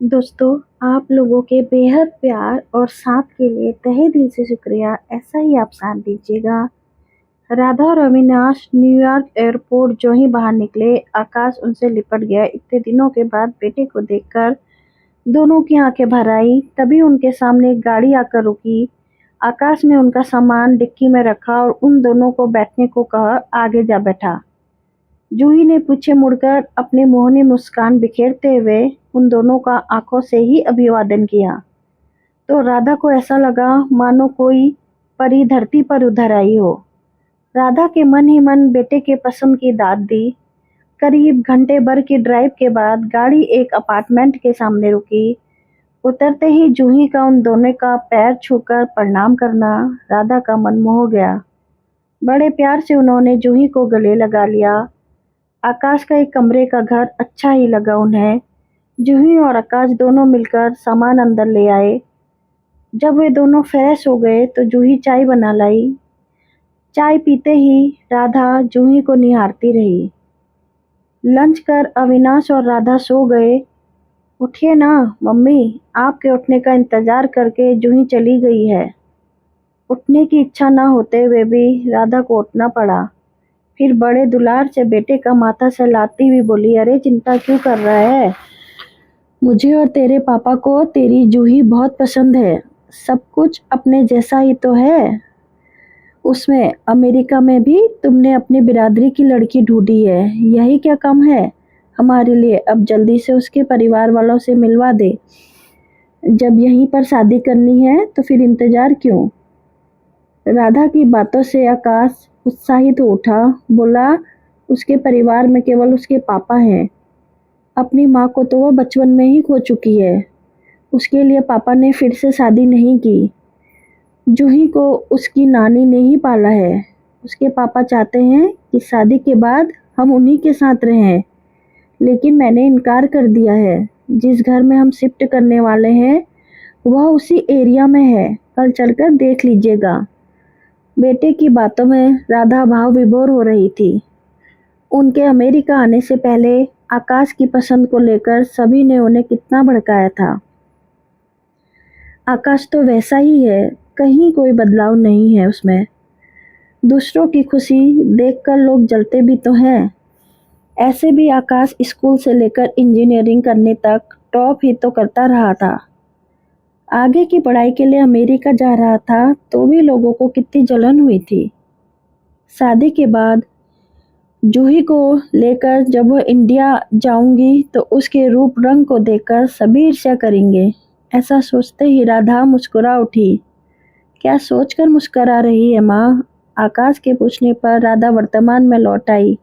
दोस्तों, आप लोगों के बेहद प्यार और साथ के लिए तहे दिल से शुक्रिया। ऐसा ही आप साथ दीजिएगा। राधा और अविनाश न्यूयॉर्क एयरपोर्ट जो ही बाहर निकले, आकाश उनसे लिपट गया। इतने दिनों के बाद बेटे को देखकर दोनों की आंखें भर आई। तभी उनके सामने एक गाड़ी आकर रुकी। आकाश ने उनका सामान डिक्की में रखा और उन दोनों को बैठने को कहा। आगे जा बैठा। जूही ने पीछे मुड़कर अपनी मोहनी मुस्कान बिखेरते हुए उन दोनों का आंखों से ही अभिवादन किया। तो राधा को ऐसा लगा मानो कोई परी धरती पर उधर आई हो। राधा के मन ही मन बेटे के पसंद की दाद दी। करीब घंटे भर की ड्राइव के बाद गाड़ी एक अपार्टमेंट के सामने रुकी। उतरते ही जूही का उन दोनों का पैर छूकर प्रणाम करना राधा का मन मोह गया। बड़े प्यार से उन्होंने जूही को गले लगा लिया। आकाश का एक कमरे का घर अच्छा ही लगा उन्हें। जूही और आकाश दोनों मिलकर सामान अंदर ले आए। जब वे दोनों फ्रेश हो गए तो जूही चाय बना लाई। चाय पीते ही राधा जूही को निहारती रही। लंच कर अविनाश और राधा सो गए। उठिए ना मम्मी, आपके उठने का इंतजार करके जूही चली गई है। उठने की इच्छा न होते हुए भी राधा को उठना पड़ा। फिर बड़े दुलार से बेटे का माथा सहलाती हुई बोली, अरे चिंता क्यों कर रहा है? मुझे और तेरे पापा को तेरी जूही बहुत पसंद है। सब कुछ अपने जैसा ही तो है। उसमें अमेरिका में भी तुमने अपनी बिरादरी की लड़की ढूंढी है, यही क्या कम है हमारे लिए? अब जल्दी से उसके परिवार वालों से मिलवा दे। जब यहीं पर शादी करनी है तो फिर इंतजार क्यों? राधा की बातों से आकाश उत्साहित हो उठा। बोला, उसके परिवार में केवल उसके पापा हैं। अपनी माँ को तो वह बचपन में ही खो चुकी है। उसके लिए पापा ने फिर से शादी नहीं की। जूही को उसकी नानी ने ही पाला है। उसके पापा चाहते हैं कि शादी के बाद हम उन्हीं के साथ रहें, लेकिन मैंने इनकार कर दिया है। जिस घर में हम शिफ्ट करने वाले हैं वह उसी एरिया में है। कल चलकर देख लीजिएगा। बेटे की बातों में राधा भाव विभोर हो रही थी। उनके अमेरिका आने से पहले आकाश की पसंद को लेकर सभी ने उन्हें कितना भड़काया था। आकाश तो वैसा ही है, कहीं कोई बदलाव नहीं है उसमें। दूसरों की खुशी देखकर लोग जलते भी तो हैं। ऐसे भी आकाश स्कूल से लेकर इंजीनियरिंग करने तक टॉप ही तो करता रहा था। आगे की पढ़ाई के लिए अमेरिका जा रहा था तो भी लोगों को कितनी जलन हुई थी। शादी के बाद जूही को लेकर जब वह इंडिया जाऊंगी तो उसके रूप रंग को देखकर सभी ईर्ष्या करेंगे। ऐसा सोचते ही राधा मुस्कुरा उठी। क्या सोचकर मुस्कुरा रही है माँ? आकाश के पूछने पर राधा वर्तमान में लौट आई।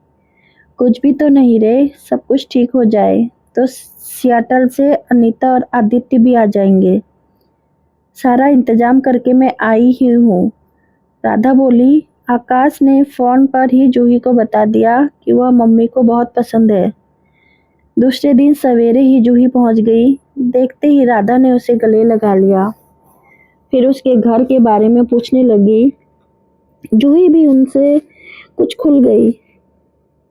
कुछ भी तो नहीं रे, सब कुछ ठीक हो जाए तो सियाटल से अनीता और आदित्य भी आ जाएंगे। सारा इंतजाम करके मैं आई ही हूँ, राधा बोली। आकाश ने फोन पर ही जूही को बता दिया कि वह मम्मी को बहुत पसंद है। दूसरे दिन सवेरे ही जूही पहुंच गई। देखते ही राधा ने उसे गले लगा लिया। फिर उसके घर के बारे में पूछने लगी। जूही भी उनसे कुछ खुल गई।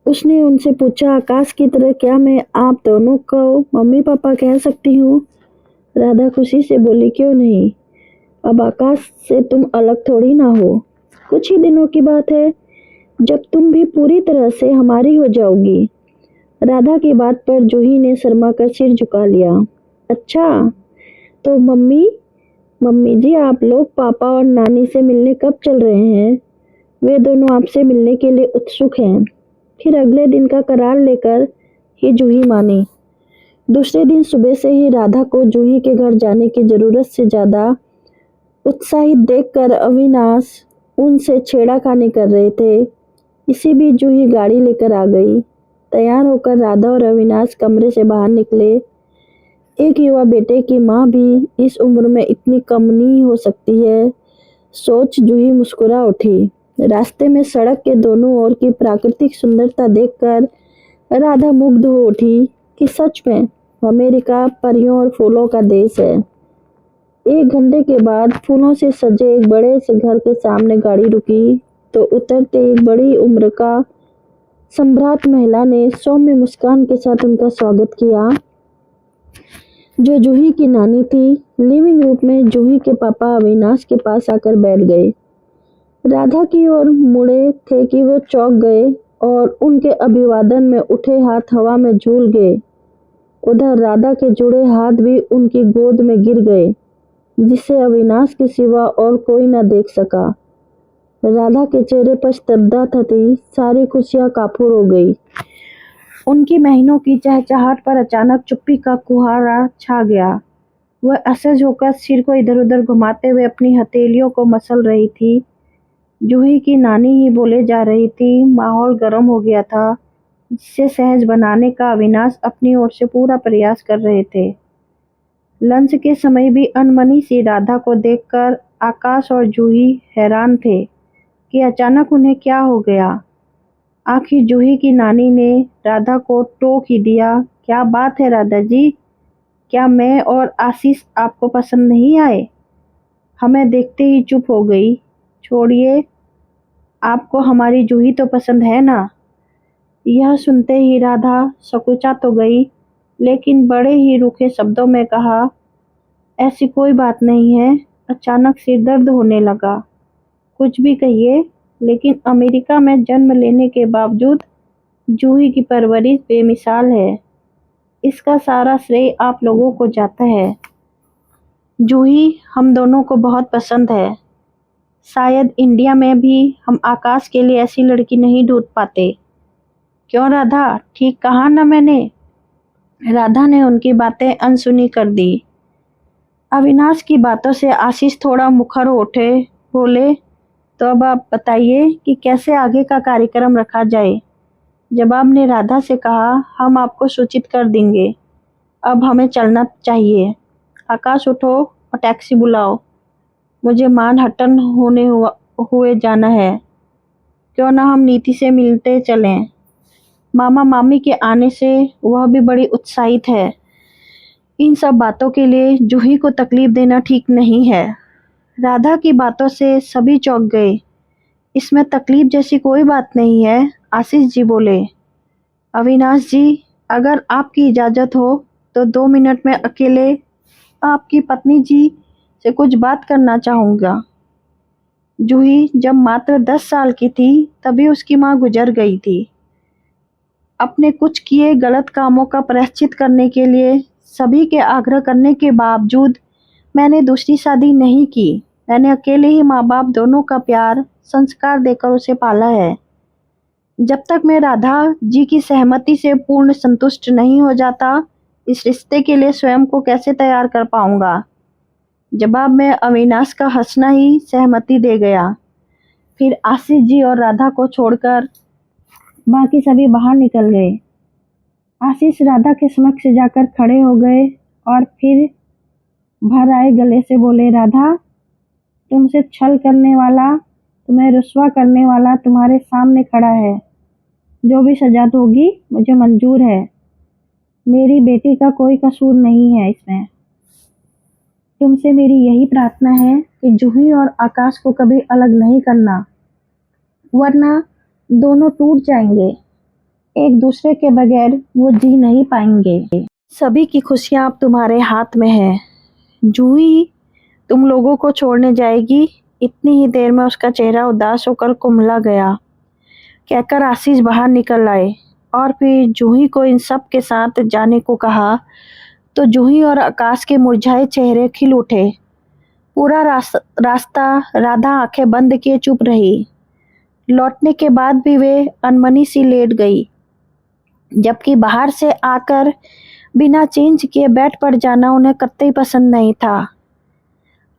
उसने उनसे पूछा, आकाश की तरह क्या मैं आप दोनों को मम्मी पापा कह सकती हूँ? राधा खुशी से बोली, क्यों नहीं, अब आकाश से तुम अलग थोड़ी ना हो। कुछ ही दिनों की बात है जब तुम भी पूरी तरह से हमारी हो जाओगी। राधा की बात पर जूही ने शर्मा कर सिर झुका लिया। अच्छा, तो मम्मी मम्मी जी, आप लोग पापा और नानी से मिलने कब चल रहे हैं? वे दोनों आपसे मिलने के लिए उत्सुक हैं। फिर अगले दिन का करार लेकर ही जूही मानी। दूसरे दिन सुबह से ही राधा को जूही के घर जाने की जरूरत से ज्यादा उत्साहित देखकर अविनाश उनसे छेड़खानी कर रहे थे। इसी बीच जूही गाड़ी लेकर आ गई। तैयार होकर राधा और अविनाश कमरे से बाहर निकले। एक युवा बेटे की माँ भी इस उम्र में इतनी कम नहीं हो सकती है, सोच जूही मुस्कुरा उठी। रास्ते में सड़क के दोनों ओर की प्राकृतिक सुंदरता देखकर राधा मुग्ध हो उठी कि सच में अमेरिका परियों और फूलों का देश है। 1 घंटे के बाद फूलों से सजे एक बड़े से घर के सामने गाड़ी रुकी तो उतरते एक बड़ी उम्र का सम्भ्रात महिला ने सौम्य मुस्कान के साथ उनका स्वागत किया। जो जूही की नानी थी, लिविंग रूम में जूही के पापा अविनाश के पास आकर बैठ गए। राधा की ओर मुड़े थे कि वो चौंक गए और उनके अभिवादन में उठे हाथ हवा में झूल गए। उधर राधा के जुड़े हाथ भी उनकी गोद में गिर गए, जिसे अविनाश के सिवा और कोई न देख सका। राधा के चेहरे पर स्तब्धता थी, सारी खुशियां काफूर हो गई। उनकी महीनों की चहचहाट पर अचानक चुप्पी का कुहारा छा गया। वह असहज होकर सिर को इधर उधर घुमाते हुए अपनी हथेलियों को मसल रही थी। जूही की नानी ही बोले जा रही थी। माहौल गर्म हो गया था, जिसे सहज बनाने का अविनाश अपनी ओर से पूरा प्रयास कर रहे थे। लंच के समय भी अनमनी सी राधा को देखकर आकाश और जूही हैरान थे कि अचानक उन्हें क्या हो गया। आखिर जूही की नानी ने राधा को टोक ही दिया। क्या बात है राधा जी, क्या मैं और आशीष आपको पसंद नहीं आए? हमें देखते ही चुप हो गई। छोड़िए, आपको हमारी जूही तो पसंद है ना? यह सुनते ही राधा सकुचा तो गई, लेकिन बड़े ही रूखे शब्दों में कहा, ऐसी कोई बात नहीं है। अचानक सिर दर्द होने लगा। कुछ भी कहिए, लेकिन अमेरिका में जन्म लेने के बावजूद जूही की परवरिश बेमिसाल है। इसका सारा श्रेय आप लोगों को जाता है। जूही हम दोनों को बहुत पसंद है। शायद इंडिया में भी हम आकाश के लिए ऐसी लड़की नहीं ढूंढ पाते। क्यों राधा, ठीक कहा ना मैंने? राधा ने उनकी बातें अनसुनी कर दी। अविनाश की बातों से आशीष थोड़ा मुखर उठे। बोले, तो अब आप बताइए कि कैसे आगे का कार्यक्रम रखा जाए। जवाब ने राधा से कहा, हम आपको सूचित कर देंगे। अब हमें चलना चाहिए। आकाश उठो और टैक्सी बुलाओ। मुझे मानहट्टन हुए जाना है। क्यों ना हम नीति से मिलते चलें। मामा मामी के आने से वह भी बड़ी उत्साहित है। इन सब बातों के लिए जूही को तकलीफ देना ठीक नहीं है। राधा की बातों से सभी चौंक गए। इसमें तकलीफ जैसी कोई बात नहीं है, आशीष जी बोले। अविनाश जी, अगर आपकी इजाज़त हो तो 2 मिनट में अकेले आपकी पत्नी जी से कुछ बात करना चाहूँगा। जूही जब मात्र 10 साल की थी तभी उसकी माँ गुजर गई थी। अपने कुछ किए गलत कामों का प्रायश्चित करने के लिए सभी के आग्रह करने के बावजूद मैंने दूसरी शादी नहीं की। मैंने अकेले ही माँ बाप दोनों का प्यार संस्कार देकर उसे पाला है। जब तक मैं राधा जी की सहमति से पूर्ण संतुष्ट नहीं हो जाता, इस रिश्ते के लिए स्वयं को कैसे तैयार कर पाऊंगा। जवाब में अविनाश का हंसना ही सहमति दे गया। फिर आशीष जी और राधा को छोड़कर बाकी सभी बाहर निकल गए। आशीष राधा के समक्ष जाकर खड़े हो गए और फिर भर आए गले से बोले, राधा, तुमसे छल करने वाला, तुम्हें रुस्वा करने वाला तुम्हारे सामने खड़ा है। जो भी सजा होगी मुझे मंजूर है। मेरी बेटी का कोई कसूर नहीं है इसमें। तुमसे मेरी यही प्रार्थना है कि जूही और आकाश को कभी अलग नहीं करना, वरना दोनों टूट जाएंगे। एक दूसरे के बगैर वो जी नहीं पाएंगे। सभी की खुशियाँ अब तुम्हारे हाथ में है। जूही तुम लोगों को छोड़ने जाएगी। इतनी ही देर में उसका चेहरा उदास होकर कुम्हला गया। कहकर आशीष बाहर निकल आए और फिर जूही को इन सब के साथ जाने को कहा तो जूही और आकाश के मुरझाए चेहरे खिल उठे। पूरा रास्ता राधा आंखें बंद किए चुप रही। लौटने के बाद भी वे अनमनी सी लेट गई, जबकि बाहर से आकर बिना चेंज किए बेड पर जाना उन्हें कतई पसंद नहीं था।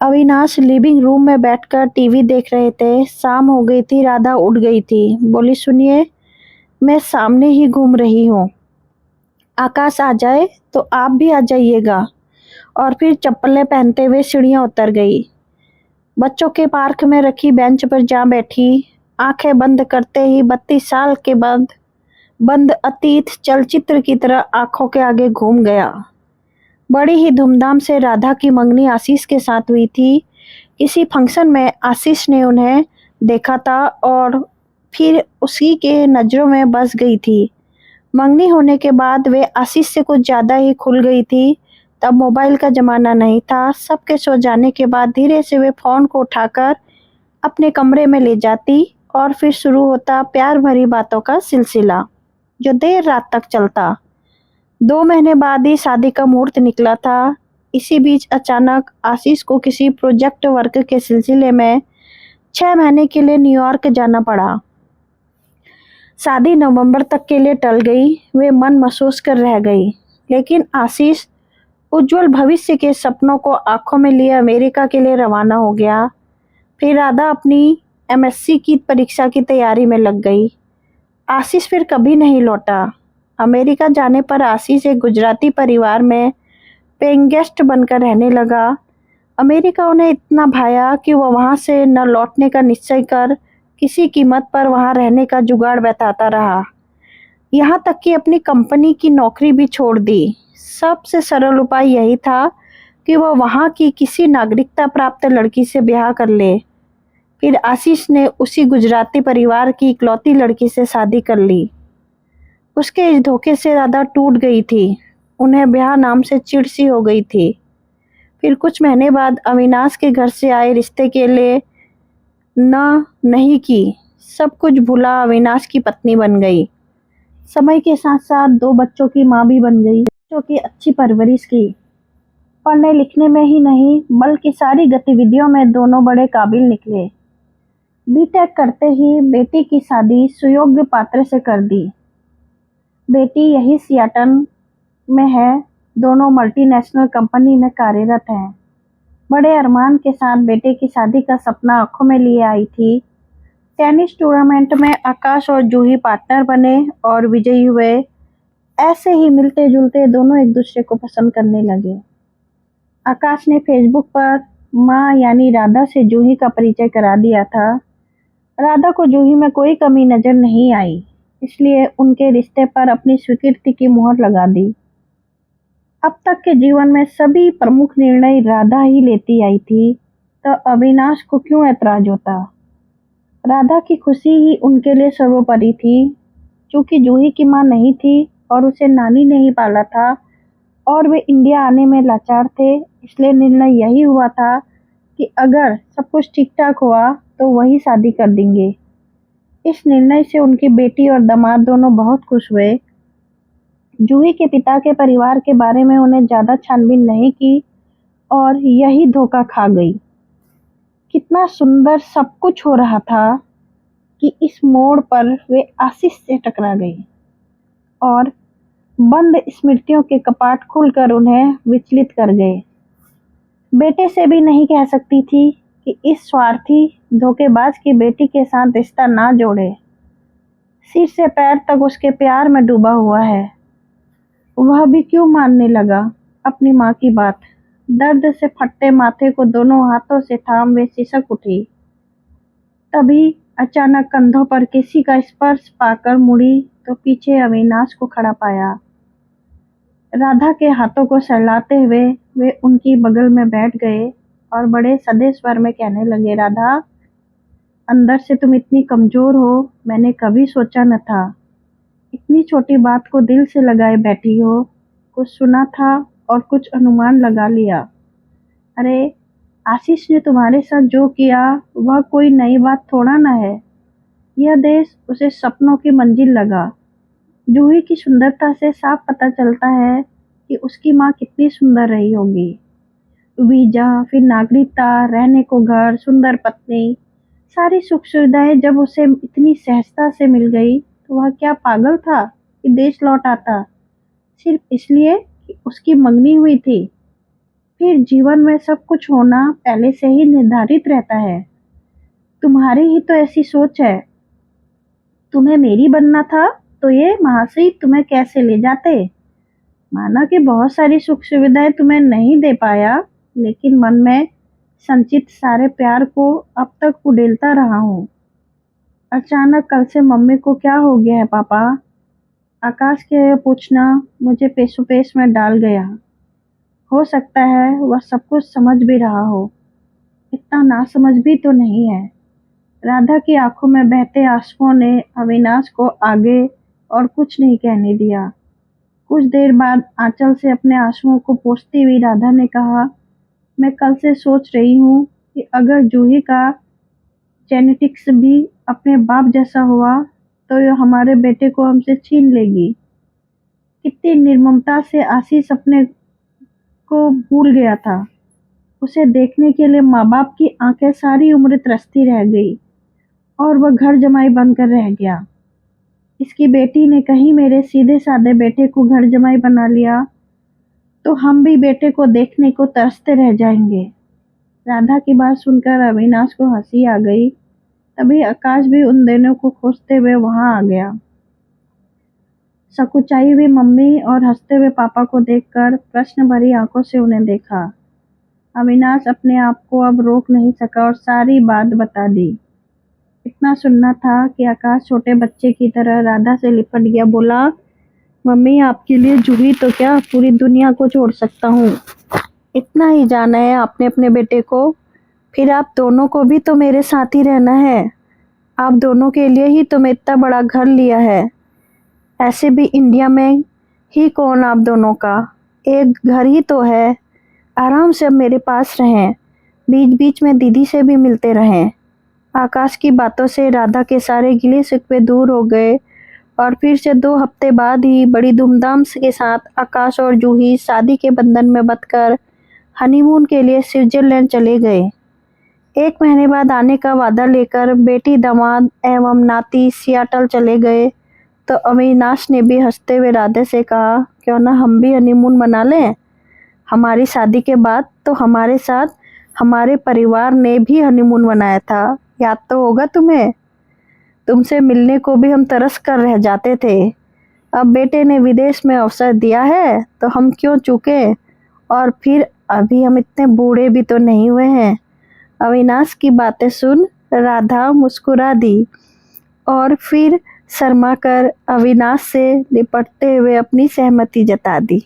अविनाश लिविंग रूम में बैठकर टीवी देख रहे थे। शाम हो गई थी। राधा उठ गई थी। बोली, सुनिए, मैं सामने ही घूम रही हूँ। आकाश आ जाए तो आप भी आ जाइएगा। और फिर चप्पलें पहनते हुए सीढ़ियाँ उतर गई। बच्चों के पार्क में रखी बेंच पर जा बैठी। आंखें बंद करते ही 32 साल के बाद बंद अतीत चलचित्र की तरह आंखों के आगे घूम गया। बड़ी ही धूमधाम से राधा की मंगनी आशीष के साथ हुई थी। किसी फंक्शन में आशीष ने उन्हें देखा था और फिर उसी के नज़रों में बस गई थी। मंगनी होने के बाद वे आशीष से कुछ ज़्यादा ही खुल गई थी। तब मोबाइल का ज़माना नहीं था। सबके सो जाने के बाद धीरे से वे फ़ोन को उठाकर अपने कमरे में ले जाती और फिर शुरू होता प्यार भरी बातों का सिलसिला, जो देर रात तक चलता। 2 महीने बाद ही शादी का मुहूर्त निकला था। इसी बीच अचानक आशीष को किसी प्रोजेक्ट वर्क के सिलसिले में 6 महीने के लिए न्यूयॉर्क जाना पड़ा। शादी नवंबर तक के लिए टल गई। वे मन महसूस कर रह गई, लेकिन आशीष उज्जवल भविष्य के सपनों को आंखों में लिए अमेरिका के लिए रवाना हो गया। फिर राधा अपनी एमएससी की परीक्षा की तैयारी में लग गई। आशीष फिर कभी नहीं लौटा। अमेरिका जाने पर आशीष एक गुजराती परिवार में पेइंग गेस्ट बनकर रहने लगा। अमेरिका उन्हें इतना भाया कि वह वहां से न लौटने का निश्चय कर किसी कीमत पर वहां रहने का जुगाड़ बैठाता रहा। यहाँ तक कि अपनी कंपनी की नौकरी भी छोड़ दी। सबसे सरल उपाय यही था कि वह वहां की किसी नागरिकता प्राप्त लड़की से ब्याह कर ले। फिर आशीष ने उसी गुजराती परिवार की इकलौती लड़की से शादी कर ली। उसके इस धोखे से राधा टूट गई थी। उन्हें ब्याह नाम से चिढ़ सी हो गई थी। फिर कुछ महीने बाद अविनाश के घर से आए रिश्ते के लिए नहीं की। सब कुछ भूला अविनाश की पत्नी बन गई। समय के साथ साथ 2 बच्चों की माँ भी बन गई। बच्चों की अच्छी परवरिश की। पढ़ने लिखने में ही नहीं बल्कि सारी गतिविधियों में दोनों बड़े काबिल निकले। बीटेक करते ही बेटी की शादी सुयोग्य पात्र से कर दी। बेटी यही सियाटन में है। दोनों मल्टीनेशनल कंपनी में कार्यरत हैं। बड़े अरमान के साथ बेटे की शादी का सपना आंखों में लिए आई थी। टेनिस टूर्नामेंट में आकाश और जूही पार्टनर बने और विजयी हुए। ऐसे ही मिलते जुलते दोनों एक दूसरे को पसंद करने लगे। आकाश ने फेसबुक पर माँ यानी राधा से जूही का परिचय करा दिया था। राधा को जूही में कोई कमी नजर नहीं आई, इसलिए उनके रिश्ते पर अपनी स्वीकृति की मुहर लगा दी। अब तक के जीवन में सभी प्रमुख निर्णय राधा ही लेती आई थी, तो अविनाश को क्यों ऐतराज होता। राधा की खुशी ही उनके लिए सर्वोपरि थी। चूंकि जूही की माँ नहीं थी और उसे नानी ने ही पाला था और वे इंडिया आने में लाचार थे, इसलिए निर्णय यही हुआ था कि अगर सब कुछ ठीक ठाक हुआ तो वही शादी कर देंगे। इस निर्णय से उनकी बेटी और दामाद दोनों बहुत खुश हुए। जूही के पिता के परिवार के बारे में उन्हें ज्यादा छानबीन नहीं की और यही धोखा खा गई। कितना सुंदर सब कुछ हो रहा था कि इस मोड़ पर वे आशीष से टकरा गई और बंद स्मृतियों के कपाट खुलकर उन्हें विचलित कर गए। बेटे से भी नहीं कह सकती थी कि इस स्वार्थी धोखेबाज की बेटी के साथ रिश्ता ना जोड़े। सिर से पैर तक उसके प्यार में डूबा हुआ है। वह भी क्यों मानने लगा अपनी माँ की बात। दर्द से फटते माथे को दोनों हाथों से थाम वे सिसक उठी। तभी अचानक कंधों पर किसी का स्पर्श पाकर मुड़ी तो पीछे अविनाश को खड़ा पाया। राधा के हाथों को सहलाते हुए वे उनकी बगल में बैठ गए और बड़े सधे स्वर में कहने लगे, राधा, अंदर से तुम इतनी कमजोर हो, मैंने कभी सोचा न था। इतनी छोटी बात को दिल से लगाए बैठी हो। कुछ सुना था और कुछ अनुमान लगा लिया। अरे, आशीष ने तुम्हारे साथ जो किया वह कोई नई बात थोड़ा ना है। यह देश उसे सपनों की मंजिल लगा। जूही की सुंदरता से साफ पता चलता है कि उसकी माँ कितनी सुंदर रही होगी। वीजा, फिर नागरिकता, रहने को घर, सुंदर पत्नी, सारी सुख सुविधाएं जब उसे इतनी सहजता से मिल गई तो वह क्या पागल था कि देश लौट आता सिर्फ इसलिए कि उसकी मंगनी हुई थी। फिर जीवन में सब कुछ होना पहले से ही निर्धारित रहता है। तुम्हारी ही तो ऐसी सोच है। तुम्हें मेरी बनना था तो ये महाशय तुम्हें कैसे ले जाते। माना कि बहुत सारी सुख सुविधाएं तुम्हें नहीं दे पाया, लेकिन मन में संचित सारे प्यार को अब तक उड़ेलता रहा हूँ। अचानक कल से मम्मी को क्या हो गया है पापा? आकाश के यह पूछना मुझे पेशोपेश में डाल गया। हो सकता है वह सब कुछ समझ भी रहा हो, इतना नासमझ भी तो नहीं है। राधा की आंखों में बहते आंसुओं ने अविनाश को आगे और कुछ नहीं कहने दिया। कुछ देर बाद आंचल से अपने आंसुओं को पोंछती हुई राधा ने कहा, मैं कल से सोच रही हूँ कि अगर जूही का जेनेटिक्स भी अपने बाप जैसा हुआ तो ये हमारे बेटे को हमसे छीन लेगी। कितनी निर्ममता से आशीष अपने को भूल गया था। उसे देखने के लिए माँ बाप की आंखें सारी उम्र तरसती रह गई और वह घर जमाई बनकर रह गया। इसकी बेटी ने कहीं मेरे सीधे साधे बेटे को घर जमाई बना लिया तो हम भी बेटे को देखने को तरसते रह जाएंगे। राधा की बात सुनकर अविनाश को हंसी आ गई। तभी आकाश भी उन दोनों को खोजते हुए वहां आ गया। सकुचाई हुई मम्मी और हंसते हुए पापा को देखकर प्रश्न भरी आंखों से उन्हें देखा। अविनाश अपने आप को अब रोक नहीं सका और सारी बात बता दी। इतना सुनना था कि आकाश छोटे बच्चे की तरह राधा से लिपट गया। बोला, मम्मी आपके लिए जूही तो क्या पूरी दुनिया को छोड़ सकता हूँ। इतना ही जाना है आपने अपने बेटे को, फिर आप दोनों को भी तो मेरे साथ ही रहना है। आप दोनों के लिए ही तो मैं इतना बड़ा घर लिया है। ऐसे भी इंडिया में ही कौन आप दोनों का एक घर ही तो है। आराम से अब मेरे पास रहें, बीच बीच में दीदी से भी मिलते रहें। आकाश की बातों से राधा के सारे गिले शिकवे दूर हो गए और फिर से 2 हफ्ते बाद ही बड़ी धूमधाम के साथ आकाश और जूही शादी के बंधन में बंधकर हनीमून के लिए स्विट्जरलैंड चले गए। 1 महीने बाद आने का वादा लेकर बेटी, दामाद एवं नाती सियाटल चले गए तो अविनाश ने भी हंसते हुए राधे से कहा, क्यों ना हम भी हनीमून मना लें। हमारी शादी के बाद तो हमारे साथ हमारे परिवार ने भी हनीमून मनाया था, याद तो होगा तुम्हें। तुमसे मिलने को भी हम तरस कर रह जाते थे। अब बेटे ने विदेश में अवसर दिया है तो हम क्यों चूके। और फिर अभी हम इतने बूढ़े भी तो नहीं हुए हैं। अविनाश की बातें सुन राधा मुस्कुरा दी और फिर शर्मा कर अविनाश से लिपटते हुए अपनी सहमति जता दी।